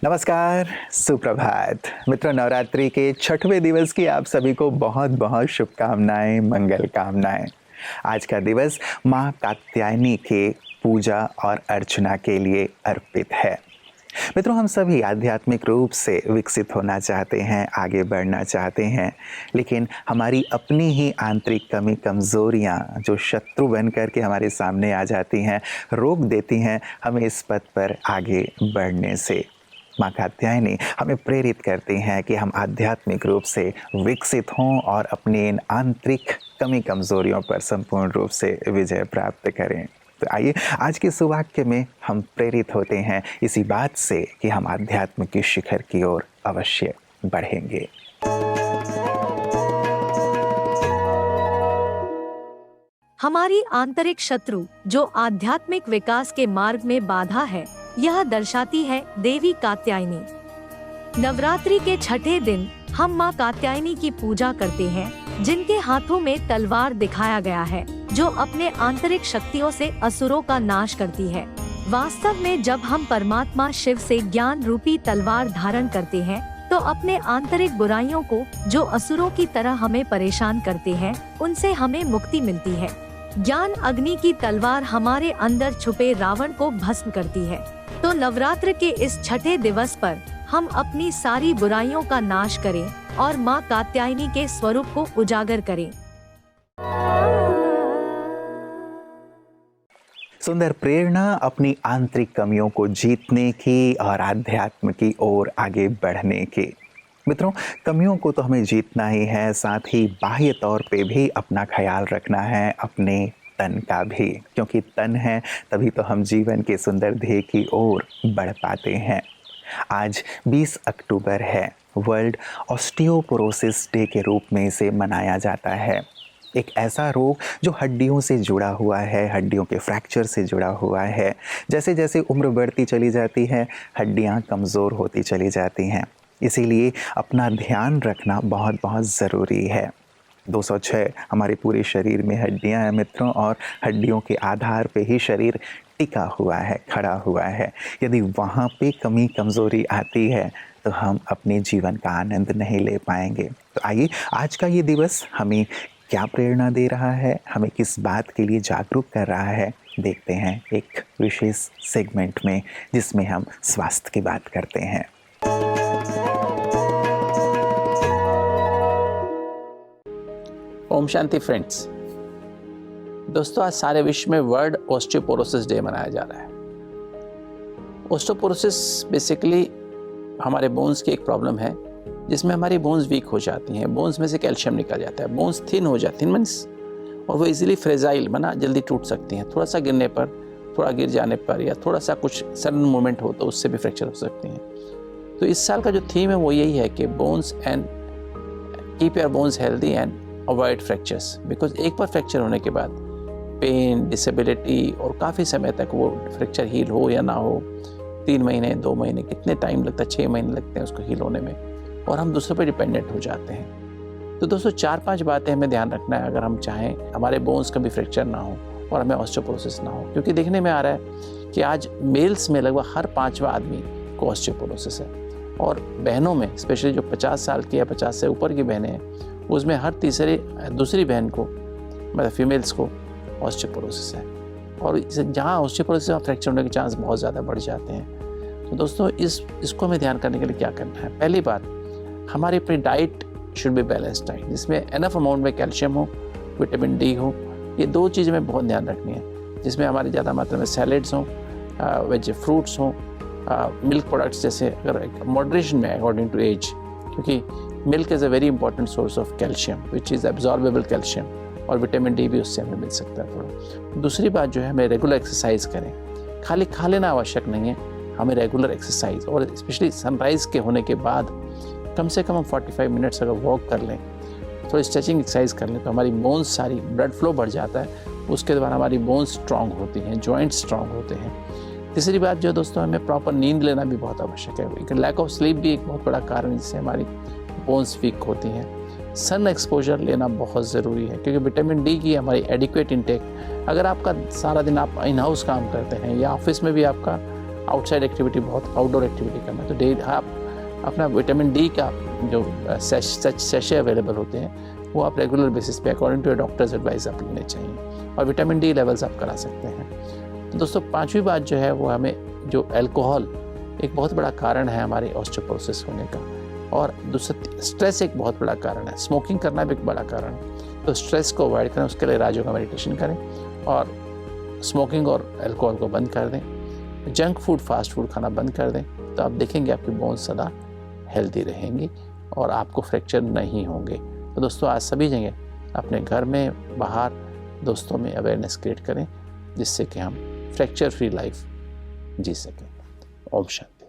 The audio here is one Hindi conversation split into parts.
नमस्कार, सुप्रभात। मित्रों, नवरात्रि के छठवें दिवस की आप सभी को बहुत बहुत शुभकामनाएं, मंगल कामनाएं। आज का दिवस माँ कात्यायनी के पूजा और अर्चना के लिए अर्पित है। मित्रों, हम सभी आध्यात्मिक रूप से विकसित होना चाहते हैं, आगे बढ़ना चाहते हैं, लेकिन हमारी अपनी ही आंतरिक कमी कमज़ोरियाँ जो शत्रु बन कर के हमारे सामने आ जाती हैं, रोक देती हैं हमें इस पथ पर आगे बढ़ने से। माँ कात्यायनी हमें प्रेरित करती हैं कि हम आध्यात्मिक रूप से विकसित हों और अपनी इन आंतरिक कमी कमज़ोरियों पर संपूर्ण रूप से विजय प्राप्त करें। तो आइए आज के सुवाक्य में हम प्रेरित होते हैं इसी बात से कि हम आध्यात्म की शिखर की ओर अवश्य बढ़ेंगे। हमारी आंतरिक शत्रु जो आध्यात्मिक विकास के मार्ग में बाधा है, यह दर्शाती है देवी कात्यायनी। नवरात्रि के छठे दिन हम माँ कात्यायनी की पूजा करते हैं, जिनके हाथों में तलवार दिखाया गया है, जो अपने आंतरिक शक्तियों से असुरों का नाश करती है। वास्तव में जब हम परमात्मा शिव से ज्ञान रूपी तलवार धारण करते हैं, तो अपने आंतरिक बुराइयों को, जो असुरों की तरह हमें परेशान करते हैं, उनसे हमें मुक्ति मिलती है। ज्ञान अग्नि की तलवार हमारे अंदर छुपे रावण को भस्म करती है। तो नवरात्र के इस छठे दिवस पर हम अपनी सारी बुराइयों का नाश करें और माँ कात्यायनी के स्वरूप को उजागर करें। सुंदर प्रेरणा अपनी आंतरिक कमियों को जीतने की और आध्यात्म की ओर आगे बढ़ने की। मित्रों, कमियों को तो हमें जीतना ही है, साथ ही बाह्य तौर पे भी अपना ख्याल रखना है, अपने तन का भी, क्योंकि तन है तभी तो हम जीवन के सुंदर ध्येय की ओर बढ़ पाते हैं। आज 20 अक्टूबर है, वर्ल्ड ऑस्टियोपोरोसिस डे के रूप में इसे मनाया जाता है। एक ऐसा रोग जो हड्डियों से जुड़ा हुआ है, हड्डियों के फ्रैक्चर से जुड़ा हुआ है। जैसे जैसे उम्र बढ़ती चली जाती है, हड्डियां कमज़ोर होती चली जाती हैं। इसीलिए अपना ध्यान रखना बहुत बहुत ज़रूरी है। 206 हमारे पूरे शरीर में हड्डियां हैं मित्रों, और हड्डियों के आधार पे ही शरीर टिका हुआ है, खड़ा हुआ है। यदि वहाँ पे कमी कमज़ोरी आती है तो हम अपने जीवन का आनंद नहीं ले पाएंगे। तो आइए आज का ये दिवस हमें क्या प्रेरणा दे रहा है, हमें किस बात के लिए जागरूक कर रहा है, देखते हैं एक विशेष सेगमेंट में, जिसमें हम स्वास्थ्य की बात करते हैं। ओम शांति फ्रेंड्स। दोस्तों, आज सारे विश्व में वर्ल्ड ऑस्टियोपोरोसिस डे मनाया जा रहा है। ऑस्टियोपोरोसिस बेसिकली हमारे बोन्स की एक प्रॉब्लम है, जिसमें हमारी बोन्स वीक हो जाती हैं, बोन्स में से कैल्शियम निकल जाता है, बोन्स थिन हो जाती हैं मीन्स, और वो इजीली फ्रेजाइल बना जल्दी टूट सकती हैं। थोड़ा सा गिरने पर, थोड़ा गिर जाने पर, या थोड़ा सा कुछ सडन मूवमेंट हो तो उससे भी फ्रैक्चर हो सकती हैं। तो इस साल का जो थीम है वो यही है कि bones and keep your bones healthy and avoid fractures. Because एक बार फ्रैक्चर होने के बाद पेन, डिसेबिलिटी और काफ़ी समय तक वो फ्रैक्चर हील हो या ना हो, 3 महीने, 2 महीने, कितने टाइम लगता है, 6 महीने लगते हैं उसको हील होने में, और हम दूसरों पर डिपेंडेंट हो जाते हैं। तो दोस्तों 4-5 बातें हमें ध्यान रखना है अगर हम चाहें हमारे बोन्स का भी फ्रैक्चर ना हो और हमें ऑस्टियोपोरोसिस ना हो। क्योंकि देखने में आ रहा है कि आज मेल्स में लगभग हर 5वां आदमी को ऑस्टियोपोरोसिस है, और बहनों में स्पेशली जो 50 साल की या 50 से ऊपर की बहनें हैं, उसमें हर दूसरी बहन को, मतलब फीमेल्स को ऑस्टियोपोरोसिस है। और जहाँ ऑस्टियोपोरोसिस में फ्रैक्चर होने के चांस बहुत ज़्यादा बढ़ जाते हैं। तो दोस्तों इसको हमें ध्यान करने के लिए क्या करना है? पहली बात, हमारी अपनी diet should be balanced diet, जिसमें एनफ अमाउंट में कैल्शियम हो, विटामिन डी हो। ये 2 चीज़ हमें बहुत ध्यान रखनी है, जिसमें हमारी ज़्यादा मात्रा में सैलेड्स हों, वेज फ्रूट्स हों, मिल्क प्रोडक्ट्स जैसे, अगर मॉडरेशन में अकॉर्डिंग टू एज, क्योंकि milk is a very important source of calcium which is absorbable calcium, और विटामिन डी भी उससे हमें मिल सकता है थोड़ा। दूसरी बात जो है, हमें रेगुलर एक्सरसाइज करें। खाली खा लेना आवश्यक नहीं है, हमें रेगुलर एक्सरसाइज, और स्पेशली सनराइज़ के होने के बाद कम से कम हम 45 मिनट्स अगर वॉक कर लें, थोड़ी स्ट्रेचिंग एक्सरसाइज कर लें, तो हमारी बोन्स सारी, ब्लड फ्लो बढ़ जाता है, उसके द्वारा हमारी बोन्स स्ट्रांग होती हैं, जॉइंट्स स्ट्रांग होते हैं। तीसरी बात जो दोस्तों, हमें प्रॉपर नींद लेना भी बहुत आवश्यक है। लैक ऑफ स्लीप भी एक बहुत बड़ा कारण है जिससे हमारी बोन्स वीक होती हैं। सन एक्सपोजर लेना बहुत ज़रूरी है, क्योंकि विटामिन डी की हमारी एडिक्वेट इंटेक, अगर आपका सारा दिन आप इन हाउस काम करते हैं या ऑफिस में भी आपका आउटसाइड एक्टिविटी, बहुत आउटडोर एक्टिविटी करना। तो डे आप अपना विटामिन डी का जो सेशे अवेलेबल होते हैं वो आप रेगुलर बेसिस पे अकॉर्डिंग टू डॉक्टर्स एडवाइस आप लेने चाहिए, और विटामिन डी लेवल्स आप करा सकते हैं। तो दोस्तों, पांचवी बात जो है वो हमें, जो अल्कोहल एक बहुत बड़ा कारण है हमारे ऑस्टियोपोरोसिस होने का, और दूसरा स्ट्रेस एक बहुत बड़ा कारण है, स्मोकिंग करना भी एक बड़ा कारण है। तो स्ट्रेस को अवॉइड करें, उसके लिए राजयोगा मेडिटेशन करें और स्मोकिंग और अल्कोहल को बंद कर दें, जंक फूड फास्ट फूड खाना बंद कर दें। तो आप देखेंगे आपकी बोन्स सदा हेल्दी रहेंगी और आपको फ्रैक्चर नहीं होंगे। तो दोस्तों, आज सभी जगह अपने घर में, बाहर, दोस्तों में अवेयरनेस क्रिएट करें, जिससे कि हम फ्रैक्चर फ्री लाइफ जी सकें। ओम शांति।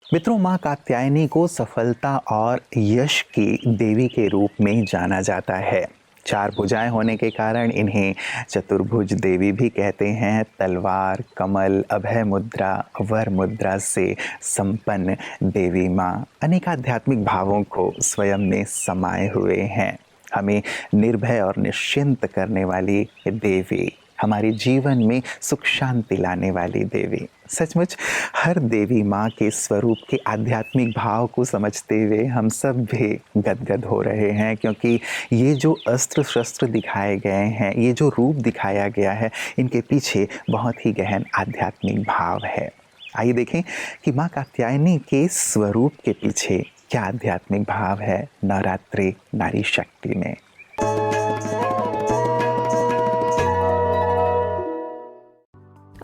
मित्रों, माँ कात्यायनी को सफलता और यश की देवी के रूप में जाना जाता है। 4 भुजाएं होने के कारण इन्हें चतुर्भुज देवी भी कहते हैं। तलवार, कमल, अभय मुद्रा, वर मुद्रा से संपन्न देवी माँ अनेक आध्यात्मिक भावों को स्वयं में समाये हुए हैं। हमें निर्भय और निश्चिंत करने वाली देवी, हमारे जीवन में सुख शांति लाने वाली देवी। सचमुच हर देवी माँ के स्वरूप के आध्यात्मिक भाव को समझते हुए हम सब भी गदगद हो रहे हैं, क्योंकि ये जो अस्त्र शस्त्र दिखाए गए हैं, ये जो रूप दिखाया गया है, इनके पीछे बहुत ही गहन आध्यात्मिक भाव है। आइए देखें कि माँ कात्यायनी के स्वरूप के पीछे क्या आध्यात्मिक भाव है नवरात्रि नारी शक्ति में।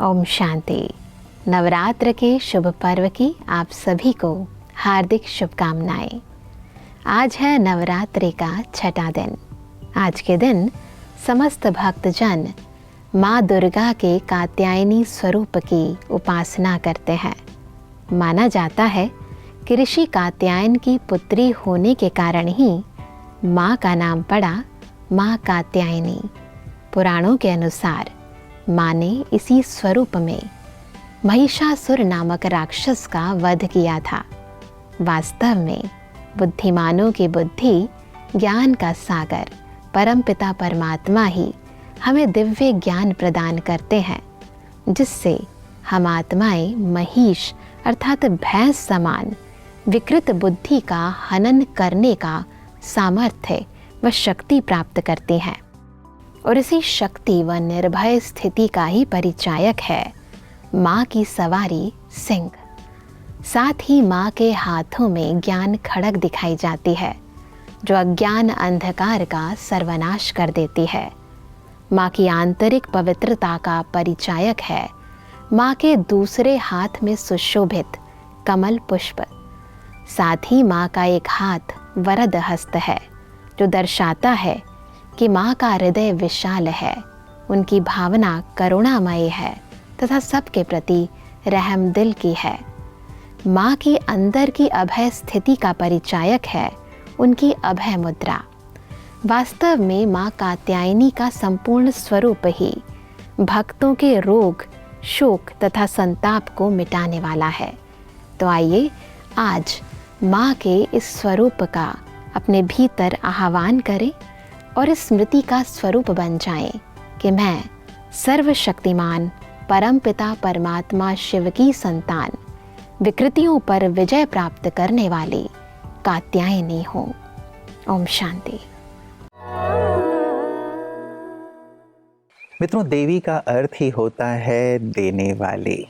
ओम शांति। नवरात्र के शुभ पर्व की आप सभी को हार्दिक शुभकामनाएं। आज है नवरात्रि का 6वां दिन। आज के दिन समस्त भक्तजन माँ दुर्गा के कात्यायनी स्वरूप की उपासना करते हैं। माना जाता है कि ऋषि कात्यायन की पुत्री होने के कारण ही माँ का नाम पड़ा माँ कात्यायनी। पुराणों के अनुसार माँ ने इसी स्वरूप में महिषासुर नामक राक्षस का वध किया था। वास्तव में बुद्धिमानों की बुद्धि, ज्ञान का सागर परमपिता परमात्मा ही हमें दिव्य ज्ञान प्रदान करते हैं, जिससे हम आत्माएं महिष अर्थात भैंस समान विकृत बुद्धि का हनन करने का सामर्थ्य व शक्ति प्राप्त करती हैं। और इसी शक्ति व निर्भय स्थिति का ही परिचायक है माँ की सवारी सिंह। साथ ही माँ के हाथों में ज्ञान खड़ग दिखाई जाती है, जो अज्ञान अंधकार का सर्वनाश कर देती है। माँ की आंतरिक पवित्रता का परिचायक है माँ के दूसरे हाथ में सुशोभित कमल पुष्प। साथ ही माँ का एक हाथ वरद हस्त है, जो दर्शाता है कि माँ का हृदय विशाल है, उनकी भावना करुणामय है तथा सबके प्रति रहम दिल की है। माँ की अंदर की अभय स्थिति का परिचायक है उनकी अभय मुद्रा। वास्तव में माँ कात्यायनी का संपूर्ण स्वरूप ही भक्तों के रोग, शोक तथा संताप को मिटाने वाला है। तो आइए आज माँ के इस स्वरूप का अपने भीतर आह्वान करें और इस स्मृति का स्वरूप बन जाएं कि मैं सर्वशक्तिमान परमपिता परमात्मा शिव की संतान, विकृतियों पर विजय प्राप्त करने वाली कात्यायनी हूँ। ओम शांति। मित्रों, देवी का अर्थ ही होता है देने वाली।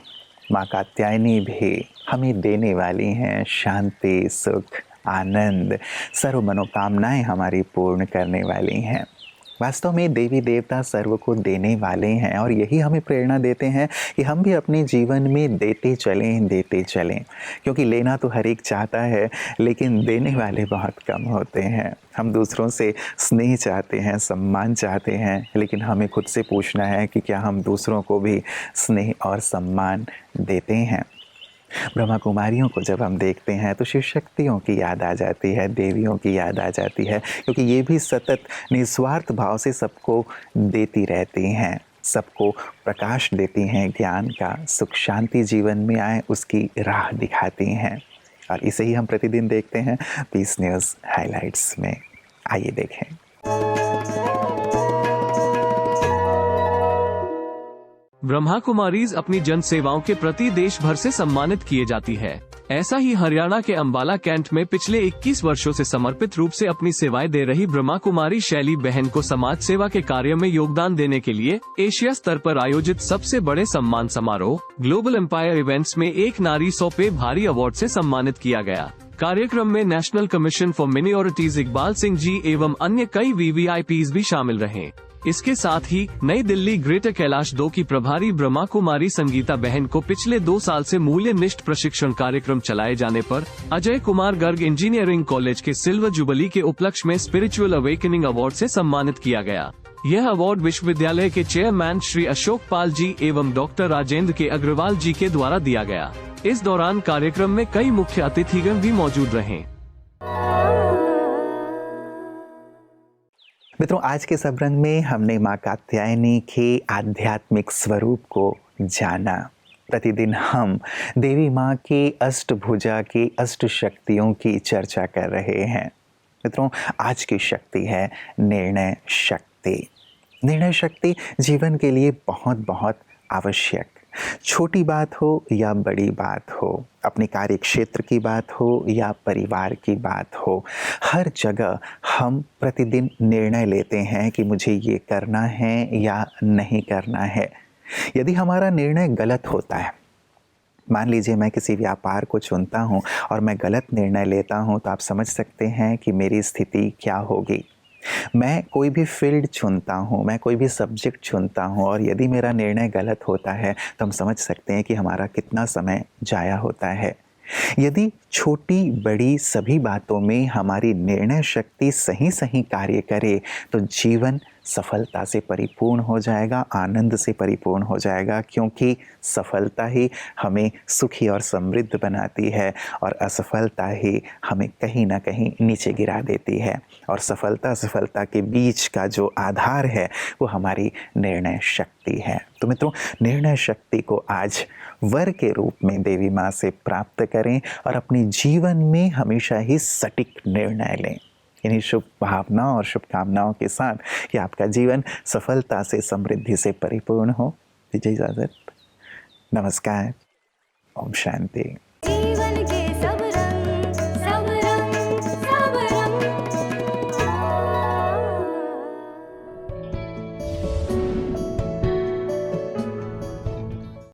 माँ कात्यायनी भी हमें देने वाली हैं शांति, सुख, आनंद, सर्व मनोकामनाएं हमारी पूर्ण करने वाली हैं। वास्तव में देवी देवता सर्व को देने वाले हैं और यही हमें प्रेरणा देते हैं कि हम भी अपने जीवन में देते चलें, क्योंकि लेना तो हर एक चाहता है, लेकिन देने वाले बहुत कम होते हैं। हम दूसरों से स्नेह चाहते हैं, सम्मान चाहते हैं, लेकिन हमें खुद से पूछना है कि क्या हम दूसरों को भी स्नेह और सम्मान देते हैं। ब्रह्मा कुमारियों को जब हम देखते हैं तो शिव शक्तियों की याद आ जाती है, देवियों की याद आ जाती है, क्योंकि ये भी सतत निस्वार्थ भाव से सबको देती रहती हैं, सबको प्रकाश देती हैं, ज्ञान का, सुख शांति जीवन में आए उसकी राह दिखाती हैं। और इसे ही हम प्रतिदिन देखते हैं पीस न्यूज़ हाइलाइट्स में। आइए देखें। ब्रह्मा कुमारीज अपनी जन सेवाओं के प्रति देश भर से सम्मानित किए जाती है। ऐसा ही हरियाणा के अंबाला कैंट में पिछले 21 वर्षों से समर्पित रूप से अपनी सेवाएं दे रही ब्रह्मा कुमारी शैली बहन को समाज सेवा के कार्य में योगदान देने के लिए एशिया स्तर पर आयोजित सबसे बड़े सम्मान समारोह ग्लोबल एम्पायर इवेंट्स में एक नारी 100 पे भारी अवार्ड से सम्मानित किया गया। कार्यक्रम में national commission for minorities Iqbal Singh ji एवं अन्य कई VVIPs भी शामिल रहे। इसके साथ ही नई दिल्ली ग्रेटर कैलाश 2 की प्रभारी ब्रह्मा कुमारी संगीता बहन को पिछले 2 साल से मूल्यनिष्ठ प्रशिक्षण कार्यक्रम चलाए जाने पर अजय कुमार गर्ग इंजीनियरिंग कॉलेज के सिल्वर जुबली के उपलक्ष्य में स्पिरिचुअल अवेकनिंग अवार्ड से सम्मानित किया गया। यह अवार्ड विश्वविद्यालय के चेयरमैन श्री अशोक पाल जी एवं डॉक्टर राजेंद्र के अग्रवाल जी के द्वारा दिया गया। इस दौरान कार्यक्रम में कई मुख्य अतिथिगण भी मौजूद रहे। मित्रों, आज के सत्संग में हमने माँ कात्यायनी के आध्यात्मिक स्वरूप को जाना। प्रतिदिन हम देवी माँ के अष्टभुजा की अष्ट शक्तियों की चर्चा कर रहे हैं। मित्रों, आज की शक्ति है निर्णय शक्ति। निर्णय शक्ति जीवन के लिए बहुत बहुत आवश्यक। छोटी बात हो या बड़ी बात हो, अपने कार्य क्षेत्र की बात हो या परिवार की बात हो, हर जगह हम प्रतिदिन निर्णय लेते हैं कि मुझे ये करना है या नहीं करना है। यदि हमारा निर्णय गलत होता है, मान लीजिए मैं किसी व्यापार को चुनता हूँ और मैं गलत निर्णय लेता हूँ, तो आप समझ सकते हैं कि मेरी स्थिति क्या होगी। मैं कोई भी फील्ड चुनता हूँ, मैं कोई भी सब्जेक्ट चुनता हूँ और यदि मेरा निर्णय गलत होता है तो हम समझ सकते हैं कि हमारा कितना समय जाया होता है। यदि छोटी बड़ी सभी बातों में हमारी निर्णय शक्ति सही सही कार्य करे तो जीवन सफलता से परिपूर्ण हो जाएगा, आनंद से परिपूर्ण हो जाएगा, क्योंकि सफलता ही हमें सुखी और समृद्ध बनाती है और असफलता ही हमें कहीं ना कहीं नीचे गिरा देती है। और सफलता असफलता के बीच का जो आधार है वो हमारी निर्णय शक्ति है। तो मित्रों, निर्णय शक्ति को आज वर के रूप में देवी माँ से प्राप्त करें और अपने जीवन में हमेशा ही सटीक निर्णय लें। इन्हीं शुभ भावनाओं और शुभकामनाओं के साथ कि आपका जीवन सफलता से समृद्धि से परिपूर्ण हो। दीजिए इजाज़त। नमस्कार। ओम शांति।